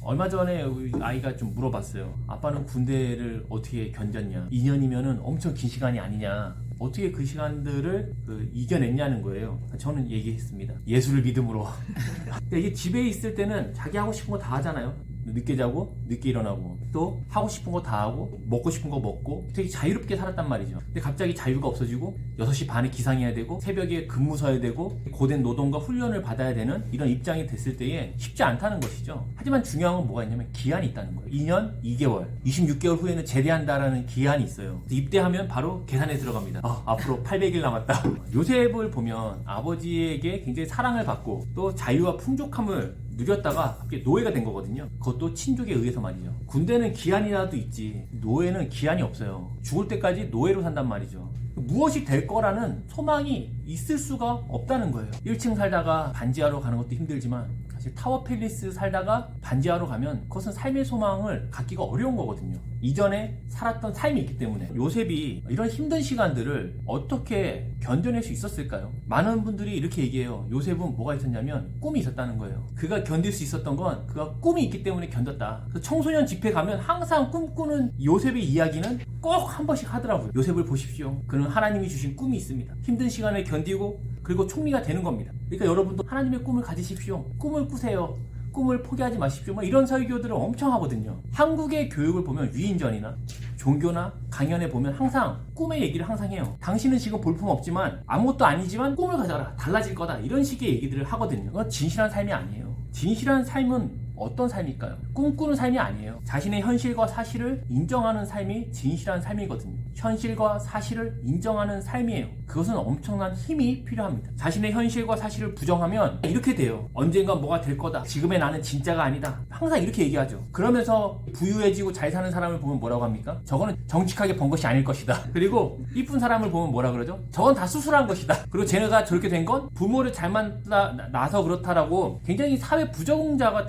얼마 전에 우리 아이가 좀 물어봤어요. 아빠는 군대를 어떻게 견뎠냐? 2년이면은 엄청 긴 시간이 아니냐? 어떻게 그 시간들을 이겨냈냐는 거예요. 저는 얘기했습니다. 예수를 믿음으로. 근데 이게 집에 있을 때는 자기 하고 싶은 거 다 하잖아요. 늦게 자고 늦게 일어나고 또 하고 싶은 거 다 하고 먹고 싶은 거 먹고 되게 자유롭게 살았단 말이죠. 근데 갑자기 자유가 없어지고 6시 반에 기상해야 되고 새벽에 근무 서야 되고 고된 노동과 훈련을 받아야 되는 이런 입장이 됐을 때에 쉽지 않다는 것이죠. 하지만 중요한 건 뭐가 있냐면 기한이 있다는 거예요. 2년 2개월 26개월 후에는 제대한다라는 기한이 있어요. 입대하면 바로 계산에 들어갑니다. 앞으로 800일 남았다. 요셉을 보면 아버지에게 굉장히 사랑을 받고 또 자유와 풍족함을 누렸다가 갑자기 노예가 된 거거든요. 그것도 친족에 의해서 말이죠. 군대는 기한이라도 있지 노예는 기한이 없어요. 죽을 때까지 노예로 산단 말이죠. 무엇이 될 거라는 소망이 있을 수가 없다는 거예요. 1층 살다가 반지하러 가는 것도 힘들지만 사실 타워 팰리스 살다가 반지하러 가면 그것은 삶의 소망을 갖기가 어려운 거거든요. 이전에 살았던 삶이 있기 때문에 요셉이 이런 힘든 시간들을 어떻게 견뎌낼 수 있었을까요? 많은 분들이 이렇게 얘기해요. 요셉은 뭐가 있었냐면 꿈이 있었다는 거예요. 그가 견딜 수 있었던 건 그가 꿈이 있기 때문에 견뎠다. 그래서 청소년 집회 가면 항상 꿈꾸는 요셉의 이야기는 꼭 한 번씩 하더라고요. 요셉을 보십시오. 그는 하나님이 주신 꿈이 있습니다. 힘든 시간을 견디고 그리고 총리가 되는 겁니다. 그러니까 여러분도 하나님의 꿈을 가지십시오. 꿈을 꾸세요. 꿈을 포기하지 마십시오. 이런 설교들을 엄청 하거든요. 한국의 교육을 보면 위인전이나 종교나 강연에 보면 항상 꿈의 얘기를 항상 해요. 당신은 지금 볼품 없지만 아무것도 아니지만 꿈을 가져라. 달라질 거다. 이런 식의 얘기들을 하거든요. 그건 진실한 삶이 아니에요. 진실한 삶은 어떤 삶일까요? 꿈꾸는 삶이 아니에요. 자신의 현실과 사실을 인정하는 삶이 진실한 삶이거든요. 현실과 사실을 인정하는 삶이에요. 그것은 엄청난 힘이 필요합니다. 자신의 현실과 사실을 부정하면 이렇게 돼요. 언젠가 뭐가 될 거다. 지금의 나는 진짜가 아니다. 항상 이렇게 얘기하죠. 그러면서 부유해지고 잘 사는 사람을 보면 뭐라고 합니까? 저거는 정직하게 번 것이 아닐 것이다. 그리고 이쁜 사람을 보면 뭐라 그러죠? 저건 다 수술한 것이다. 그리고 쟤네가 저렇게 된 건 부모를 잘 만나서 그렇다라고 굉장히 사회 부정자가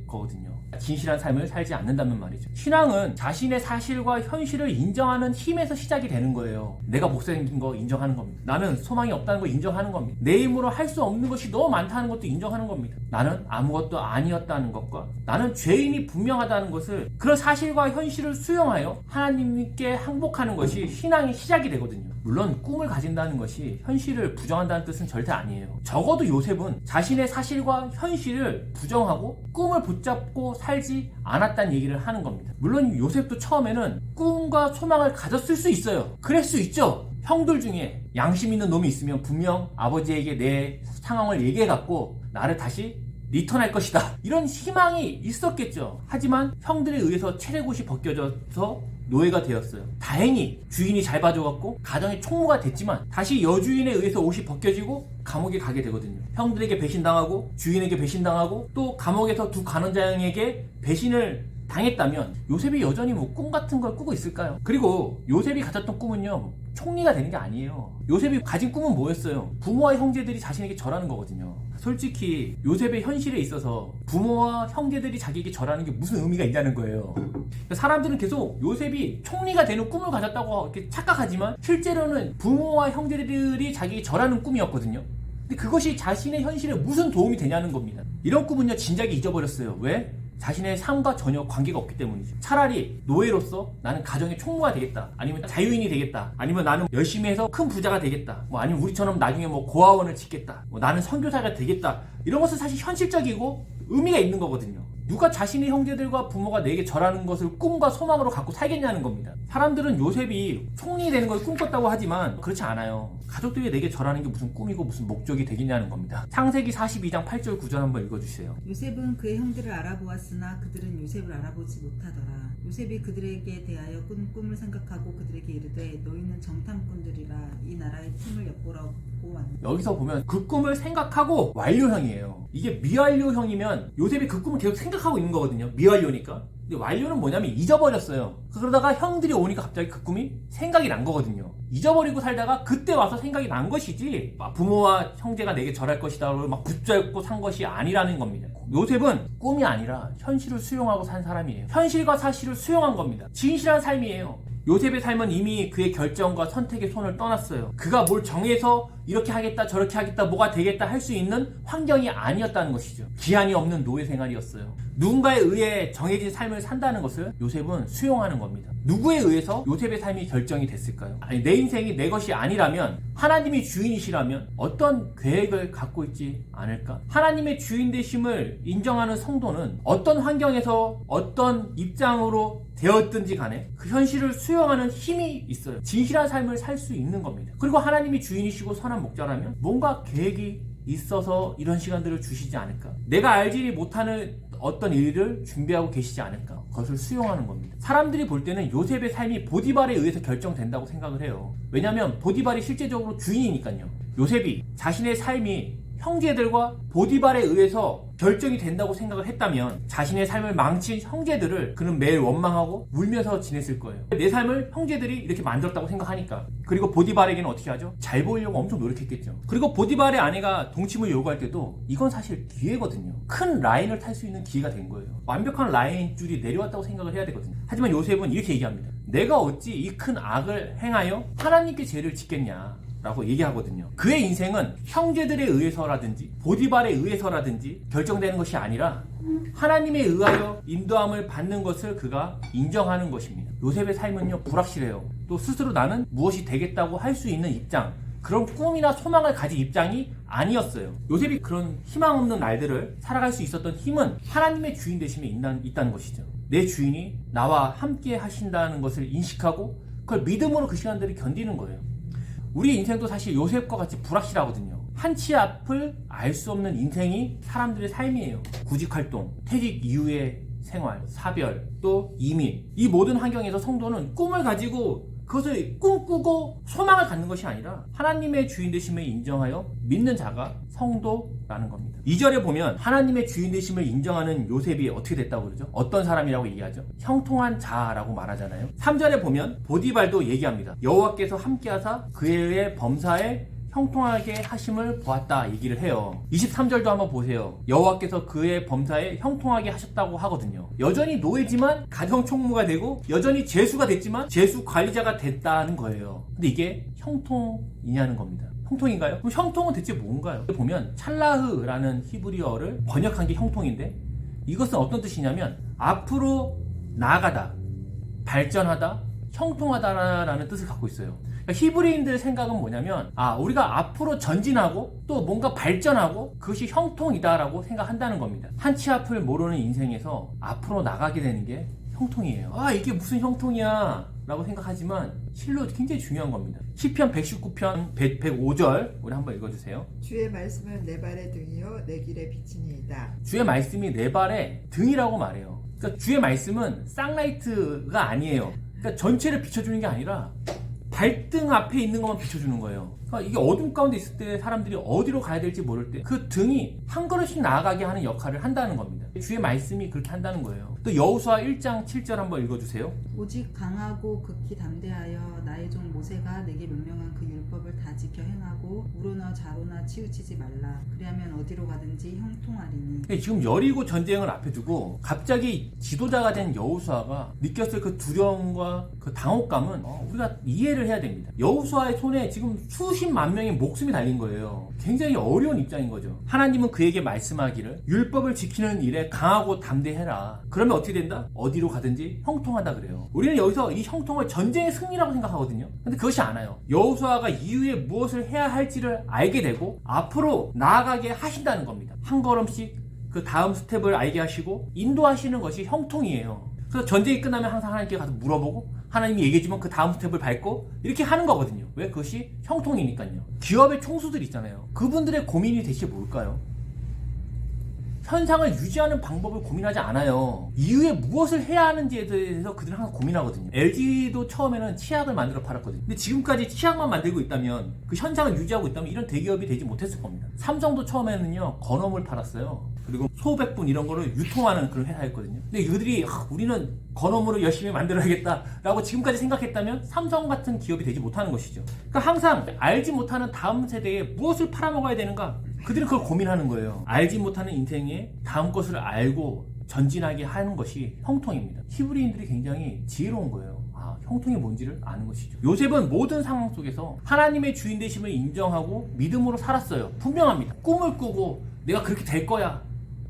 거거든요. 진실한 삶을 살지 않는다는 말이죠. 신앙은 자신의 사실과 현실을 인정하는 힘에서 시작이 되는 거예요. 내가 못생긴 거 인정하는 겁니다. 나는 소망이 없다는 거 인정하는 겁니다. 내 힘으로 할 수 없는 것이 너무 많다는 것도 인정하는 겁니다. 나는 아무것도 아니었다는 것과 나는 죄인이 분명하다는 것을 그런 사실과 현실을 수용하여 하나님께 항복하는 것이 신앙의 시작이 되거든요. 물론 꿈을 가진다는 것이 현실을 부정한다는 뜻은 절대 아니에요. 적어도 요셉은 자신의 사실과 현실을 부정하고 꿈을 붙잡고 살지 않았다는 얘기를 하는 겁니다. 물론 요셉도 처음에는 꿈과 소망을 가졌을 수 있어요. 그럴 수 있죠. 형들 중에 양심 있는 놈이 있으면 분명 아버지에게 내 상황을 얘기해갖고 나를 다시 리턴할 것이다. 이런 희망이 있었겠죠. 하지만 형들에 의해서 체력옷이 벗겨져서 노예가 되었어요. 다행히 주인이 잘 봐줘갖고 가정의 총무가 됐지만 다시 여주인에 의해서 옷이 벗겨지고 감옥에 가게 되거든요. 형들에게 배신당하고 주인에게 배신당하고 또 감옥에서 두 간원장에게 배신을 당했다면 요셉이 여전히 꿈 같은 걸 꾸고 있을까요? 그리고 요셉이 가졌던 꿈은요, 총리가 되는 게 아니에요. 요셉이 가진 꿈은 뭐였어요? 부모와 형제들이 자신에게 절하는 거거든요. 솔직히 요셉의 현실에 있어서 부모와 형제들이 자기에게 절하는 게 무슨 의미가 있냐는 거예요. 사람들은 계속 요셉이 총리가 되는 꿈을 가졌다고 이렇게 착각하지만 실제로는 부모와 형제들이 자기에게 절하는 꿈이었거든요. 근데 그것이 자신의 현실에 무슨 도움이 되냐는 겁니다. 이런 꿈은요, 진작에 잊어버렸어요. 왜? 자신의 삶과 전혀 관계가 없기 때문이죠. 차라리 노예로서 나는 가정의 총무가 되겠다, 아니면 자유인이 되겠다, 아니면 나는 열심히 해서 큰 부자가 되겠다, 아니면 우리처럼 나중에 고아원을 짓겠다, 나는 선교사가 되겠다, 이런 것은 사실 현실적이고 의미가 있는 거거든요. 누가 자신의 형제들과 부모가 내게 절하는 것을 꿈과 소망으로 갖고 살겠냐는 겁니다. 사람들은 요셉이 총리 되는 걸 꿈꿨다고 하지만 그렇지 않아요. 가족들이 내게 절하는 게 무슨 꿈이고 무슨 목적이 되겠냐는 겁니다. 창세기 42장 8절 9절 한번 읽어주세요. 요셉은 그의 형들을 알아보았으나 그들은 요셉을 알아보지 못하더라. 요셉이 그들에게 대하여 꾼 꿈을 생각하고 그들에게 이르되 너희는 정탐꾼들이라 이 나라의 틈을 엿보라고 왔노라. 여기서 보면 그 꿈을 생각하고 완료형이에요. 이게 미완료형이면 요셉이 그 꿈을 계속 생각하고 있는 거거든요. 미완료니까. 근데 완료는 뭐냐면 잊어버렸어요. 그러다가 형들이 오니까 갑자기 그 꿈이 생각이 난 거거든요. 잊어버리고 살다가 그때 와서 생각이 난 것이지 부모와 형제가 내게 절할 것이다 막 붙잡고 산 것이 아니라는 겁니다. 요셉은 꿈이 아니라 현실을 수용하고 산 사람이에요. 현실과 사실을 수용한 겁니다. 진실한 삶이에요. 요셉의 삶은 이미 그의 결정과 선택의 손을 떠났어요. 그가 뭘 정해서 이렇게 하겠다 저렇게 하겠다 뭐가 되겠다 할 수 있는 환경이 아니었다는 것이죠. 기한이 없는 노예 생활이었어요. 누군가에 의해 정해진 삶을 산다는 것을 요셉은 수용하는 겁니다. 누구에 의해서 요셉의 삶이 결정이 됐을까요? 아니, 내 인생이 내 것이 아니라면, 하나님이 주인이시라면 어떤 계획을 갖고 있지 않을까? 하나님의 주인 되심을 인정하는 성도는 어떤 환경에서 어떤 입장으로 되었든지 간에 그 현실을 수용하는 힘이 있어요. 진실한 삶을 살 수 있는 겁니다. 그리고 하나님이 주인이시고 선한 목자라면 뭔가 계획이 있어서 이런 시간들을 주시지 않을까? 내가 알지 못하는 어떤 일을 준비하고 계시지 않을까? 그것을 수용하는 겁니다. 사람들이 볼 때는 요셉의 삶이 보디발에 의해서 결정된다고 생각을 해요. 왜냐하면 보디발이 실제적으로 주인이니까요. 요셉이 자신의 삶이 형제들과 보디발에 의해서 결정이 된다고 생각을 했다면 자신의 삶을 망친 형제들을 그는 매일 원망하고 울면서 지냈을 거예요. 내 삶을 형제들이 이렇게 만들었다고 생각하니까. 그리고 보디발에게는 어떻게 하죠? 잘 보이려고 엄청 노력했겠죠. 그리고 보디발의 아내가 동침을 요구할 때도 이건 사실 기회거든요. 큰 라인을 탈 수 있는 기회가 된 거예요. 완벽한 라인 줄이 내려왔다고 생각을 해야 되거든요. 하지만 요셉은 이렇게 얘기합니다. 내가 어찌 이 큰 악을 행하여 하나님께 죄를 짓겠냐 라고 얘기하거든요. 그의 인생은 형제들에 의해서라든지 보디발에 의해서라든지 결정되는 것이 아니라 하나님에 의하여 인도함을 받는 것을 그가 인정하는 것입니다. 요셉의 삶은요, 불확실해요. 또 스스로 나는 무엇이 되겠다고 할 수 있는 입장, 그런 꿈이나 소망을 가진 입장이 아니었어요. 요셉이 그런 희망 없는 날들을 살아갈 수 있었던 힘은 하나님의 주인 되심에 있다는 것이죠. 내 주인이 나와 함께 하신다는 것을 인식하고 그걸 믿음으로 그 시간들을 견디는 거예요. 우리 인생도 사실 요셉과 같이 불확실하거든요. 한치 앞을 알 수 없는 인생이 사람들의 삶이에요. 구직활동, 퇴직 이후의 생활, 사별, 또 이민, 이 모든 환경에서 성도는 꿈을 가지고 그것을 꿈꾸고 소망을 갖는 것이 아니라 하나님의 주인 되심을 인정하여 믿는 자가 성도라는 겁니다. 2절에 보면 하나님의 주인 되심을 인정하는 요셉이 어떻게 됐다고 그러죠? 어떤 사람이라고 얘기하죠? 형통한 자라고 말하잖아요. 3절에 보면 보디발도 얘기합니다. 여호와께서 함께하사 그의 범사에 형통하게 하심을 보았다 얘기를 해요. 23절도 한번 보세요. 여호와께서 그의 범사에 형통하게 하셨다고 하거든요. 여전히 노예지만 가정총무가 되고 여전히 죄수가 됐지만 죄수 관리자가 됐다는 거예요. 근데 이게 형통이냐는 겁니다. 형통인가요? 그럼 형통은 대체 뭔가요? 보면 찰라흐라는 히브리어를 번역한 게 형통인데 이것은 어떤 뜻이냐면 앞으로 나아가다, 발전하다, 형통하다라는 뜻을 갖고 있어요. 히브리인들의 생각은 뭐냐면 우리가 앞으로 전진하고 또 뭔가 발전하고 그것이 형통이다라고 생각한다는 겁니다. 한치 앞을 모르는 인생에서 앞으로 나가게 되는 게 형통이에요. 이게 무슨 형통이야 라고 생각하지만 실로 굉장히 중요한 겁니다. 시편 119편 105절 우리 한번 읽어주세요. 주의 말씀은 내 발의 등이요 내 길의 빛이니이다. 주의 말씀이 내 발의 등이라고 말해요. 그러니까 주의 말씀은 쌍라이트가 아니에요. 그러니까 전체를 비춰주는 게 아니라 발등 앞에 있는 것만 비춰주는 거예요. 그러니까 이게 어둠 가운데 있을 때 사람들이 어디로 가야 될지 모를 때 그 등이 한 걸음씩 나아가게 하는 역할을 한다는 겁니다. 주의 말씀이 그렇게 한다는 거예요. 또 여호수아 1장 7절 한번 읽어주세요. 오직 강하고 극히 담대하여 나의 종 모세가 내게 명령한 그 율법을 다 지켜 행하고 우로나 좌로나 치우치지 말라. 그리하면 어디로 가든지 형통하리니. 지금 여리고 전쟁을 앞에 두고 갑자기 지도자가 된 여호수아가 느꼈을 그 두려움과 그 당혹감은 우리가 이해를 해야 됩니다. 여호수아의 손에 지금 수십만 명의 목숨이 달린 거예요. 굉장히 어려운 입장인 거죠. 하나님은 그에게 말씀하기를 율법을 지키는 일에 강하고 담대해라. 그러면 어떻게 된다? 어디로 가든지 형통하다 그래요. 우리는 여기서 이 형통을 전쟁의 승리라고 생각하거든요. 근데 그것이 않아요. 여호수아가 이후에 무엇을 해야 할지를 알게 되고 앞으로 나아가게 하신다는 겁니다. 한 걸음씩 그 다음 스텝을 알게 하시고 인도하시는 것이 형통이에요. 그래서 전쟁이 끝나면 항상 하나님께 가서 물어보고 하나님이 얘기해주면 그 다음 스텝을 밟고 이렇게 하는 거거든요. 왜? 그것이 형통이니까요. 기업의 총수들 있잖아요. 그분들의 고민이 대체 뭘까요? 현상을 유지하는 방법을 고민하지 않아요. 이후에 무엇을 해야 하는지에 대해서 그들은 항상 고민하거든요. LG도 처음에는 치약을 만들어 팔았거든요. 근데 지금까지 치약만 만들고 있다면 그 현상을 유지하고 있다면 이런 대기업이 되지 못했을 겁니다. 삼성도 처음에는요 건어물 팔았어요. 그리고 소백분 이런 거를 유통하는 그런 회사였거든요. 근데 그들이 우리는 건어물을 열심히 만들어야겠다라고 지금까지 생각했다면 삼성 같은 기업이 되지 못하는 것이죠. 그러니까 항상 알지 못하는 다음 세대에 무엇을 팔아먹어야 되는가 그들은 그걸 고민하는 거예요. 알지 못하는 인생에 다음 것을 알고 전진하게 하는 것이 형통입니다. 히브리인들이 굉장히 지혜로운 거예요. 형통이 뭔지를 아는 것이죠. 요셉은 모든 상황 속에서 하나님의 주인 되심을 인정하고 믿음으로 살았어요. 분명합니다. 꿈을 꾸고 내가 그렇게 될 거야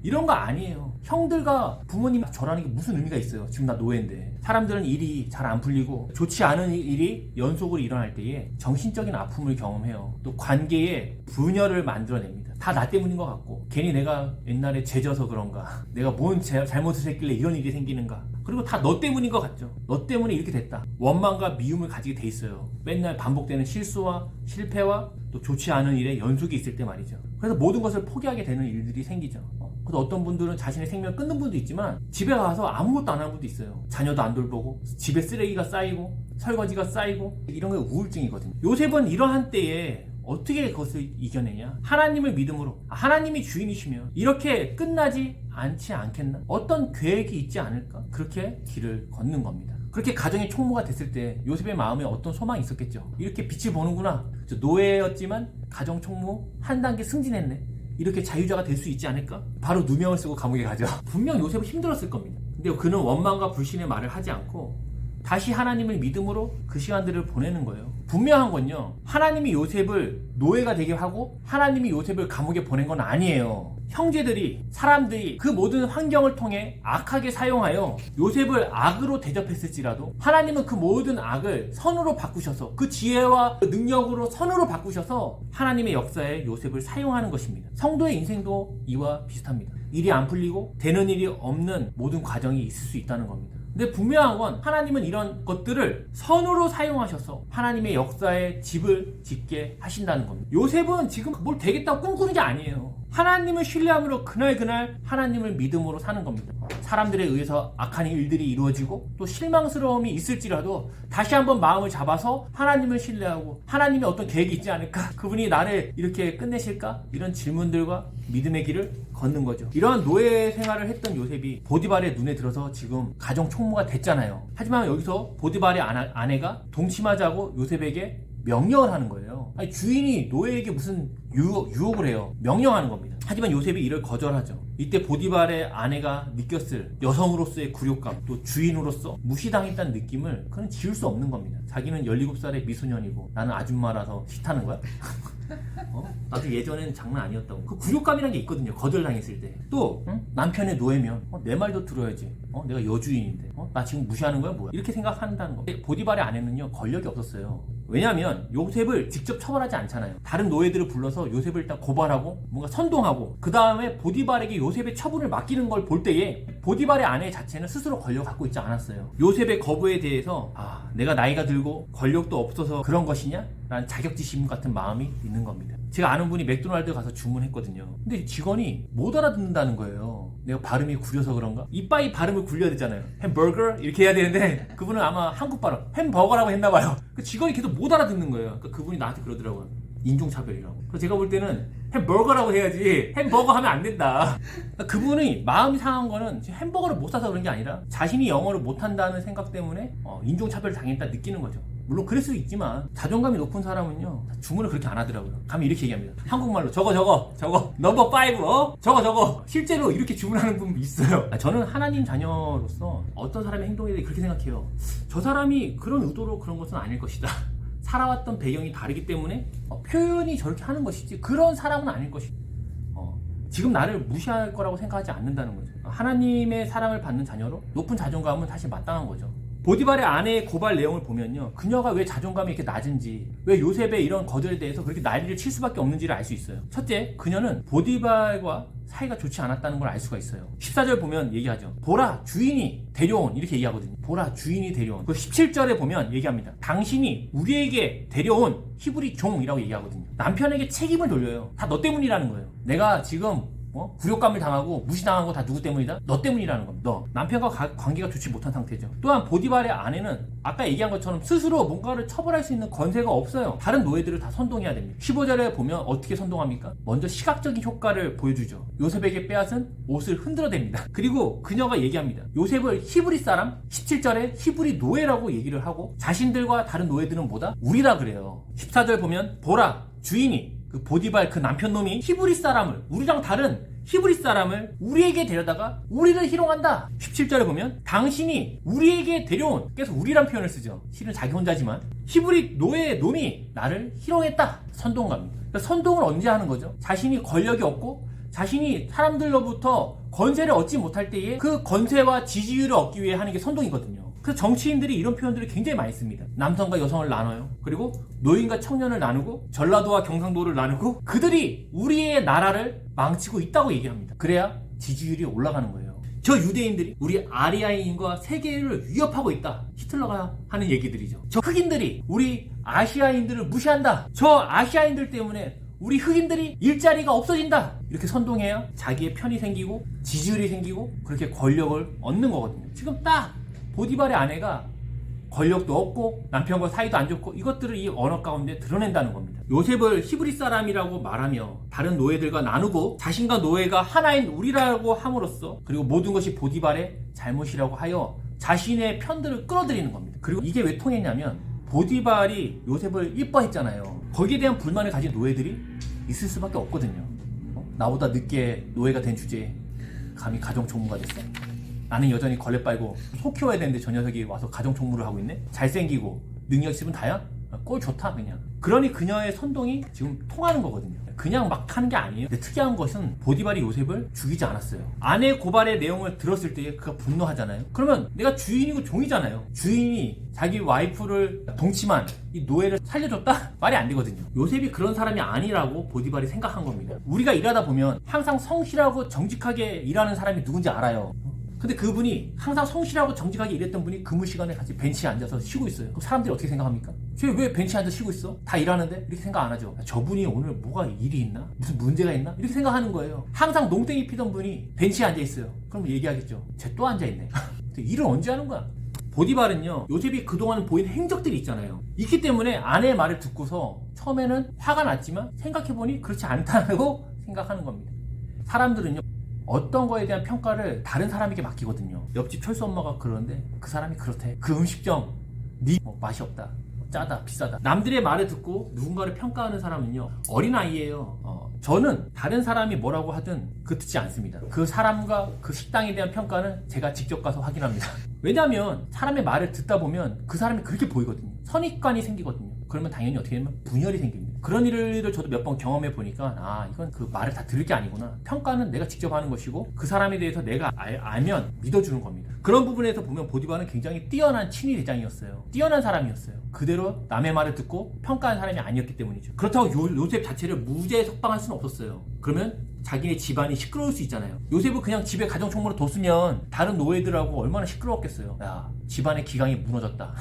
이런 거 아니에요. 형들과 부모님 절하는 게 무슨 의미가 있어요. 지금 나 노예인데. 사람들은 일이 잘 안 풀리고 좋지 않은 일이 연속으로 일어날 때에 정신적인 아픔을 경험해요. 또 관계에 분열을 만들어냅니다. 다 나 때문인 것 같고 괜히 내가 옛날에 죄져서 그런가, 내가 뭔 잘못을 했길래 이런 일이 생기는가, 그리고 다 너 때문인 것 같죠. 너 때문에 이렇게 됐다. 원망과 미움을 가지게 돼 있어요. 맨날 반복되는 실수와 실패와 또 좋지 않은 일에 연속이 있을 때 말이죠. 그래서 모든 것을 포기하게 되는 일들이 생기죠. 그래서 어떤 분들은 자신의 생명을 끊는 분도 있지만 집에 가서 아무것도 안 하는 분도 있어요. 자녀도 안 돌보고 집에 쓰레기가 쌓이고 설거지가 쌓이고 이런 게 우울증이거든요. 요셉은 이러한 때에 어떻게 그것을 이겨내냐? 하나님을 믿음으로, 하나님이 주인이시면 이렇게 끝나지 않지 않겠나? 어떤 계획이 있지 않을까? 그렇게 길을 걷는 겁니다. 그렇게 가정의 총무가 됐을 때 요셉의 마음에 어떤 소망이 있었겠죠. 이렇게 빛을 보는구나. 노예였지만 가정 총무 한 단계 승진했네. 이렇게 자유자가 될 수 있지 않을까? 바로 누명을 쓰고 감옥에 가죠. 분명 요셉은 힘들었을 겁니다. 근데 그는 원망과 불신의 말을 하지 않고 다시 하나님을 믿음으로 그 시간들을 보내는 거예요. 분명한 건요, 하나님이 요셉을 노예가 되게 하고 하나님이 요셉을 감옥에 보낸 건 아니에요. 형제들이, 사람들이 그 모든 환경을 통해 악하게 사용하여 요셉을 악으로 대접했을지라도 하나님은 그 모든 악을 선으로 바꾸셔서, 그 지혜와 그 능력으로 선으로 바꾸셔서 하나님의 역사에 요셉을 사용하는 것입니다. 성도의 인생도 이와 비슷합니다. 일이 안 풀리고 되는 일이 없는 모든 과정이 있을 수 있다는 겁니다. 근데 분명한 건 하나님은 이런 것들을 선으로 사용하셔서 하나님의 역사에 집을 짓게 하신다는 겁니다. 요셉은 지금 뭘 되겠다고 꿈꾸는 게 아니에요. 하나님을 신뢰함으로 그날 하나님을 믿음으로 사는 겁니다. 사람들에 의해서 악한 일들이 이루어지고 또 실망스러움이 있을지라도 다시 한번 마음을 잡아서 하나님을 신뢰하고 하나님의 어떤 계획이 있지 않을까? 그분이 나를 이렇게 끝내실까? 이런 질문들과 믿음의 길을 걷는 거죠. 이러한 노예 생활을 했던 요셉이 보디발의 눈에 들어서 지금 가정 총무가 됐잖아요. 하지만 여기서 보디발의 아내가 동침하자고 요셉에게 명령을 하는 거예요. 아니, 주인이 노예에게 무슨 유혹을 해요. 명령하는 겁니다. 하지만 요셉이 이를 거절하죠. 이때 보디발의 아내가 느꼈을 여성으로서의 굴욕감, 또 주인으로서 무시당했다는 느낌을 그는 지울 수 없는 겁니다. 자기는 17살의 미소년이고 나는 아줌마라서 싫다는 거야? 나도 예전에는 장난 아니었다고. 그 굴욕감이라는 게 있거든요. 거절당했을 때. 또 남편의 노예면 내 말도 들어야지. 내가 여주인인데 나 지금 무시하는 거야 뭐야? 이렇게 생각한다는 거. 보디발의 아내는요, 권력이 없었어요. 왜냐하면 요셉을 직접 처벌하지 않잖아요. 다른 노예들을 불러서 요셉을 일단 고발하고 뭔가 선동하고 그 다음에 보디발에게 요셉의 처분을 맡기는 걸 볼 때에 보디발의 아내 자체는 스스로 권력을 갖고 있지 않았어요. 요셉의 거부에 대해서 내가 나이가 들고 권력도 없어서 그런 것이냐? 라는 자격지심 같은 마음이 있는 겁니다. 제가 아는 분이 맥도날드 가서 주문했거든요. 근데 직원이 못 알아듣는다는 거예요. 내가 발음이 구려서 그런가? 이빠이 발음을 굴려야 되잖아요. 햄버거? 이렇게 해야 되는데 그분은 아마 한국 발음 햄버거라고 했나봐요. 그 직원이 계속 못 알아듣는 거예요. 그러니까 그분이 나한테 그러더라고요. 인종차별이라고. 그래서 제가 볼 때는 햄버거라고 해야지 햄버거 하면 안 된다. 그러니까 그분이 마음이 상한 거는 햄버거를 못 사서 그런 게 아니라 자신이 영어를 못한다는 생각 때문에 인종차별을 당했다 느끼는 거죠. 물론 그럴 수도 있지만 자존감이 높은 사람은요, 주문을 그렇게 안 하더라고요. 감히 이렇게 얘기합니다. 한국말로 저거 넘버 5 저거 실제로 이렇게 주문하는 분 있어요. 저는 하나님 자녀로서 어떤 사람의 행동에 대해 그렇게 생각해요. 저 사람이 그런 의도로 그런 것은 아닐 것이다. 살아왔던 배경이 다르기 때문에 표현이 저렇게 하는 것이지 그런 사람은 아닐 것이다. 지금 나를 무시할 거라고 생각하지 않는다는 거죠. 하나님의 사랑을 받는 자녀로 높은 자존감은 사실 마땅한 거죠. 보디발의 아내의 고발 내용을 보면요, 그녀가 왜 자존감이 이렇게 낮은지, 왜 요셉의 이런 거절에 대해서 그렇게 난리를 칠 수밖에 없는지를 알 수 있어요. 첫째, 그녀는 보디발과 사이가 좋지 않았다는 걸 알 수가 있어요. 14절 보면 얘기하죠. 보라, 주인이 데려온, 이렇게 얘기하거든요. 보라, 주인이 데려온. 그 17절에 보면 얘기합니다. 당신이 우리에게 데려온 히브리 종이라고 얘기하거든요. 남편에게 책임을 돌려요. 다 너 때문이라는 거예요. 내가 지금 굴욕감을 당하고 무시당한 거 다 누구 때문이다? 너 때문이라는 겁니다. 너. 남편과 관계가 좋지 못한 상태죠. 또한 보디발의 아내는 아까 얘기한 것처럼 스스로 뭔가를 처벌할 수 있는 권세가 없어요. 다른 노예들을 다 선동해야 됩니다. 15절에 보면 어떻게 선동합니까? 먼저 시각적인 효과를 보여주죠. 요셉에게 빼앗은 옷을 흔들어댑니다. 그리고 그녀가 얘기합니다. 요셉을 히브리 사람, 17절에 히브리 노예라고 얘기를 하고 자신들과 다른 노예들은 뭐다? 우리라 그래요. 14절 보면 보라, 주인이 그 보디발 그 남편놈이 히브리 사람을, 우리랑 다른 히브리 사람을 우리에게 데려다가 우리를 희롱한다. 17절에 보면 당신이 우리에게 데려온, 계속 우리란 표현을 쓰죠. 실은 자기 혼자지만 히브리 노예의 놈이 나를 희롱했다. 선동갑니다. 그러니까 선동을 언제 하는 거죠? 자신이 권력이 없고 자신이 사람들로부터 권세를 얻지 못할 때에 그 권세와 지지율을 얻기 위해 하는 게 선동이거든요. 그래서 정치인들이 이런 표현들을 굉장히 많이 씁니다. 남성과 여성을 나눠요. 그리고 노인과 청년을 나누고 전라도와 경상도를 나누고 그들이 우리의 나라를 망치고 있다고 얘기합니다. 그래야 지지율이 올라가는 거예요. 저 유대인들이 우리 아리아인과 세계를 위협하고 있다. 히틀러가 하는 얘기들이죠. 저 흑인들이 우리 아시아인들을 무시한다. 저 아시아인들 때문에 우리 흑인들이 일자리가 없어진다. 이렇게 선동해야 자기의 편이 생기고 지지율이 생기고 그렇게 권력을 얻는 거거든요. 지금 딱 보디발의 아내가 권력도 없고 남편과 사이도 안 좋고 이것들을 이 언어 가운데 드러낸다는 겁니다. 요셉을 히브리 사람이라고 말하며 다른 노예들과 나누고 자신과 노예가 하나인 우리라고 함으로써 그리고 모든 것이 보디발의 잘못이라고 하여 자신의 편들을 끌어들이는 겁니다. 그리고 이게 왜 통했냐면 보디발이 요셉을 이뻐했잖아요. 거기에 대한 불만을 가진 노예들이 있을 수밖에 없거든요. 나보다 늦게 노예가 된 주제에 감히 가정총무가 됐어? 나는 여전히 걸레 빨고 소 키워야 되는데 저 녀석이 와서 가정총무를 하고 있네? 잘생기고 능력 있으면 다야? 꼴 좋다 그냥. 그러니 그녀의 선동이 지금 통하는 거거든요. 그냥 막 하는 게 아니에요. 근데 특이한 것은 보디발이 요셉을 죽이지 않았어요. 아내 고발의 내용을 들었을 때 그가 분노하잖아요. 그러면 내가 주인이고 종이잖아요. 주인이 자기 와이프를 동침한 이 노예를 살려줬다? 말이 안 되거든요. 요셉이 그런 사람이 아니라고 보디발이 생각한 겁니다. 우리가 일하다 보면 항상 성실하고 정직하게 일하는 사람이 누군지 알아요. 근데 그분이 항상 성실하고 정직하게 일했던 분이 근무 시간에 같이 벤치에 앉아서 쉬고 있어요. 그럼 사람들이 어떻게 생각합니까? 쟤 왜 벤치에 앉아서 쉬고 있어? 다 일하는데? 이렇게 생각 안 하죠. 저분이 오늘 뭐가 일이 있나? 무슨 문제가 있나? 이렇게 생각하는 거예요. 항상 농땡이 피던 분이 벤치에 앉아 있어요. 그럼 얘기하겠죠. 쟤 또 앉아 있네. 일을 언제 하는 거야? 보디발은요, 요셉이 그동안 보인 행적들이 있잖아요. 있기 때문에 아내의 말을 듣고서 처음에는 화가 났지만 생각해보니 그렇지 않다고 생각하는 겁니다. 사람들은요, 어떤 거에 대한 평가를 다른 사람에게 맡기거든요. 옆집 철수 엄마가 그러는데 그 사람이 그렇대. 그 음식점 맛이 없다, 짜다, 비싸다. 남들의 말을 듣고 누군가를 평가하는 사람은요, 어린아이예요. 저는 다른 사람이 뭐라고 하든 그 듣지 않습니다. 그 사람과 그 식당에 대한 평가는 제가 직접 가서 확인합니다. 왜냐하면 사람의 말을 듣다 보면 그 사람이 그렇게 보이거든요. 선입관이 생기거든요. 그러면 당연히 어떻게 되면 분열이 생깁니다. 그런 일을 저도 몇 번 경험해 보니까 이건 그 말을 다 들을 게 아니구나. 평가는 내가 직접 하는 것이고 그 사람에 대해서 내가 알면 믿어주는 겁니다. 그런 부분에서 보면 보디발은 굉장히 뛰어난 친위 대장이었어요. 뛰어난 사람이었어요. 그대로 남의 말을 듣고 평가한 사람이 아니었기 때문이죠. 그렇다고 요셉 자체를 무죄에 석방할 수는 없었어요. 그러면 자기네 집안이 시끄러울 수 있잖아요. 요셉을 그냥 집에 가정총무로 뒀으면 다른 노예들하고 얼마나 시끄러웠겠어요. 야, 집안의 기강이 무너졌다.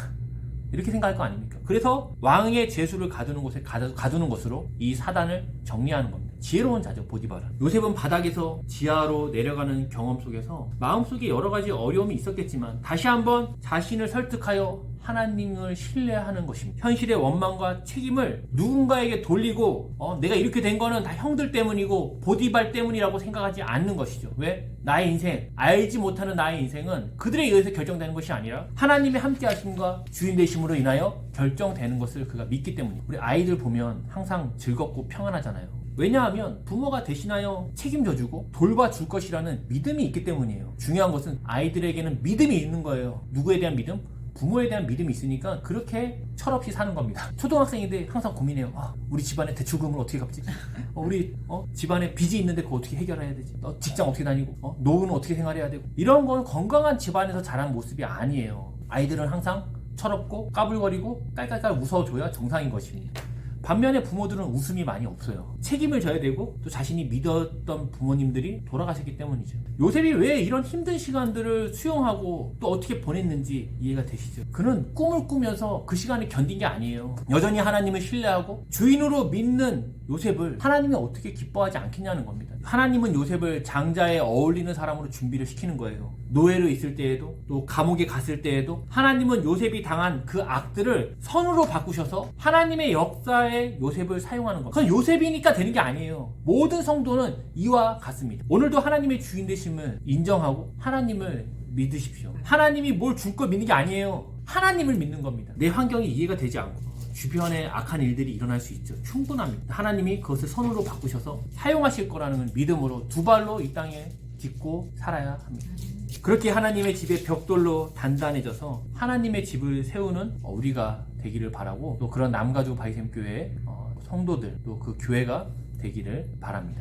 이렇게 생각할 거 아닙니까? 그래서 왕의 제수를 가두는 곳에 가두는 것으로 이 사단을 정리하는 겁니다. 지혜로운 자죠, 보디발은. 요셉은 바닥에서 지하로 내려가는 경험 속에서 마음속에 여러 가지 어려움이 있었겠지만 다시 한번 자신을 설득하여 하나님을 신뢰하는 것입니다. 현실의 원망과 책임을 누군가에게 돌리고 내가 이렇게 된 거는 다 형들 때문이고 보디발 때문이라고 생각하지 않는 것이죠. 왜? 나의 인생, 알지 못하는 나의 인생은 그들에 의해서 결정되는 것이 아니라 하나님의 함께 하심과 주인 되심으로 인하여 결정되는 것을 그가 믿기 때문이에요. 우리 아이들 보면 항상 즐겁고 평안하잖아요. 왜냐하면 부모가 대신하여 책임져주고 돌봐줄 것이라는 믿음이 있기 때문이에요. 중요한 것은 아이들에게는 믿음이 있는 거예요. 누구에 대한 믿음? 부모에 대한 믿음이 있으니까 그렇게 철없이 사는 겁니다. 초등학생인데 항상 고민해요. 우리 집안에 대출금을 어떻게 갚지? 우리 집안에 빚이 있는데 그거 어떻게 해결해야 되지? 직장 어떻게 다니고? 노후는 어떻게 생활해야 되고? 이런 건 건강한 집안에서 자란 모습이 아니에요. 아이들은 항상 철없고 까불거리고 깔깔깔 웃어줘야 정상인 것입니다. 반면에 부모들은 웃음이 많이 없어요. 책임을 져야 되고 또 자신이 믿었던 부모님들이 돌아가셨기 때문이죠. 요셉이 왜 이런 힘든 시간들을 수용하고 또 어떻게 보냈는지 이해가 되시죠? 그는 꿈을 꾸면서 그 시간을 견딘 게 아니에요. 여전히 하나님을 신뢰하고 주인으로 믿는 요셉을 하나님이 어떻게 기뻐하지 않겠냐는 겁니다. 하나님은 요셉을 장자에 어울리는 사람으로 준비를 시키는 거예요. 노예로 있을 때에도 또 감옥에 갔을 때에도 하나님은 요셉이 당한 그 악들을 선으로 바꾸셔서 하나님의 역사에 요셉을 사용하는 겁니다. 그건 요셉이니까 되는 게 아니에요. 모든 성도는 이와 같습니다. 오늘도 하나님의 주인 되심을 인정하고 하나님을 믿으십시오. 하나님이 뭘 줄 거 믿는 게 아니에요. 하나님을 믿는 겁니다. 내 환경이 이해가 되지 않고 주변에 악한 일들이 일어날 수 있죠. 충분합니다. 하나님이 그것을 선으로 바꾸셔서 사용하실 거라는 믿음으로 두 발로 이 땅에 딛고 살아야 합니다. 그렇게 하나님의 집의 벽돌로 단단해져서 하나님의 집을 세우는 우리가 되기를 바라고, 또 그런 남가주 바이샘 교회 성도들, 또 그 교회가 되기를 바랍니다.